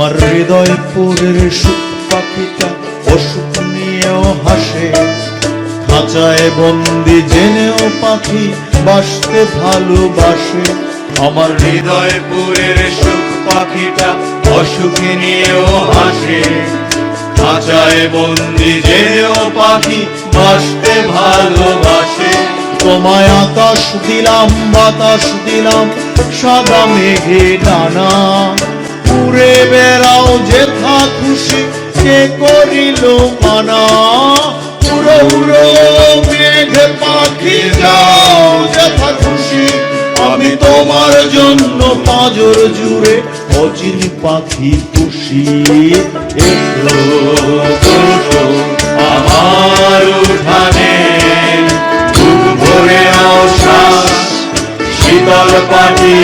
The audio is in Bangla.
আমার হৃদয়পুরের সুখ পাখিটা অসুখ নিয়েও হাসে, খাঁচায় বন্দি জেনেও পাখি বাসতে ভালোবাসে। আমার হৃদয়পুরের সুখ পাখিটা অসুখ নিয়েও হাসে, খাঁচায় বন্দি জেনেও পাখি বাসতে ভালোবাসে। তোমায় আকাশ দিলাম বাতাস দিলাম সাদা মেঘে ডানা, উড়ে বেড়াও যেথা খুশি কে করিল মানা। উড়ো উড়ো মেঘ পাখি যাও যেথা খুশি, আমি তোমার জন্য পাঁজর জুড়ে অচিন পাখি খুশি। এসো এসো আমার উঠানে, বুক ভরে নাও শ্বাস, শীতল পাটি